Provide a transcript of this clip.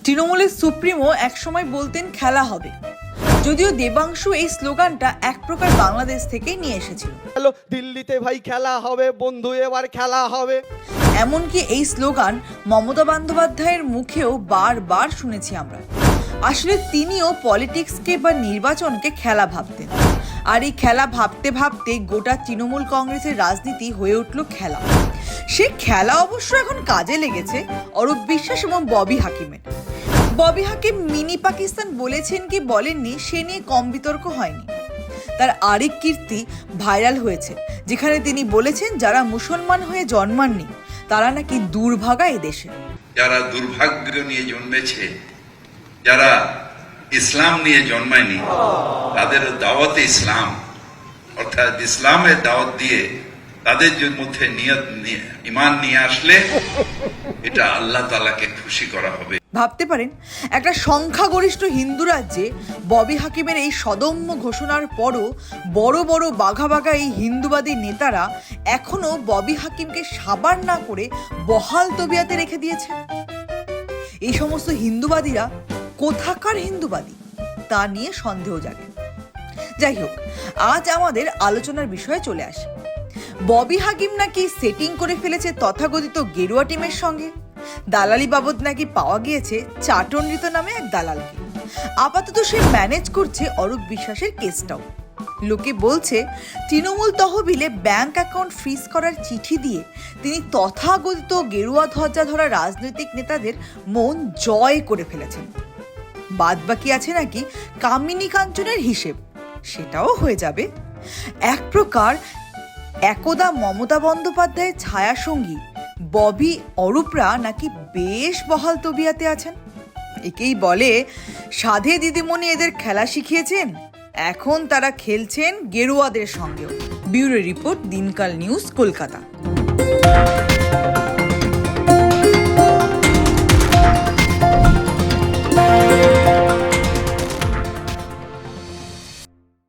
তৃণমূলের সুপ্রিমো একসময় বলতেন খেলা হবে, যদিও দেবাংশু এই স্লোগানটা এক প্রকার বাংলাদেশ থেকেই নিয়ে এসেছিল। হ্যালো, দিল্লিতে ভাই খেলা হবে, বন্ধু এবার খেলা হবে। এমনকি এই স্লোগান মমতা বন্দ্যোপাধ্যায়ের মুখেও বারবার শুনেছি আমরা। আসলে তিনিও পলিটিক্সকে বা নির্বাচনকে খেলা ভাবতেন, আর এই খেলা ভাবতে ভাবতে গোটা তৃণমূল কংগ্রেসের রাজনীতি হয়ে উঠল খেলা। সে খেলা অবশ্য এখন কাজে লেগেছে অরূপ বিশ্বাস এবং ববি হাকিমের। ববি হাকিম মিনি পাকিস্তান বলেছেন কি বলেননি সে নিয়ে কম বিতর্ক হয়নি। তার আরেক কীর্তি ভাইরাল হয়েছে, যেখানে তিনি বলেছেন যারা মুসলমান হয়ে জন্মাননি তারা নাকি দুর্ভাগা এদেশে। যারা দুর্ভাগ্য নিয়ে জন্মেছে, যারা ইসলাম নিয়ে জন্মায়নি, তাদের দাওয়াতে ইসলাম অর্থাৎ ইসলামের দাওয়াত দিয়ে তাদের মধ্যে ঈমান নিয়ে আসলে এটা আল্লাহ তাআলাকে খুশি করা হবে। ভাবতে পারেন একটা সংখ্যাগরিষ্ঠ হিন্দু রাজ্যে ববি হাকিমের এই সদম্য ঘোষণার পরও বড় বড় বাঘা বাঘা এই হিন্দুবাদী নেতারা এখনো ববি হাকিমকে সাবাড় না করে বহাল তবিয়াতে রেখে দিয়েছে। এই সমস্ত হিন্দুবাদীরা কোথাকার হিন্দুবাদী তা নিয়ে সন্দেহ জাগে। যাই হোক, আজ আমাদের আলোচনার বিষয়ে চলে আসে। ববি হাকিম নাকি সেটিং করে ফেলেছে তথাকথিত গেরুয়া টিমের সঙ্গে। দালালি বাবদ নাকি পাওয়া গিয়েছে চাটনৃত নামে এক দালালকে। আপাতত সে ম্যানেজ করছে অরূপ বিশ্বাসের কেসটাও। লোকে বলছে তৃণমূল তহবিলে ব্যাংক অ্যাকাউন্ট ফ্রিজ করার চিঠি দিয়ে তিনি তথাকথিত গেরুয়া ধ্বজা ধরা রাজনৈতিক নেতাদের মন জয় করে ফেলেছেন। বাদ বাকি আছে নাকি কামিনী কাঞ্চনের হিসেব, সেটাও হয়ে যাবে। এক প্রকার একদা মমতা বন্দ্যোপাধ্যায়ের ছায়াসঙ্গী ববি অরূপরা নাকি বেশ বহাল তবিয়াতে আছেন। একেই বলে সাধে দিদিমণি এদের খেলা শিখিয়েছেন, এখন তারা খেলছেন গেরুয়াদের সঙ্গেও। ব্যুরো রিপোর্ট, দিনকাল নিউজ, কলকাতা।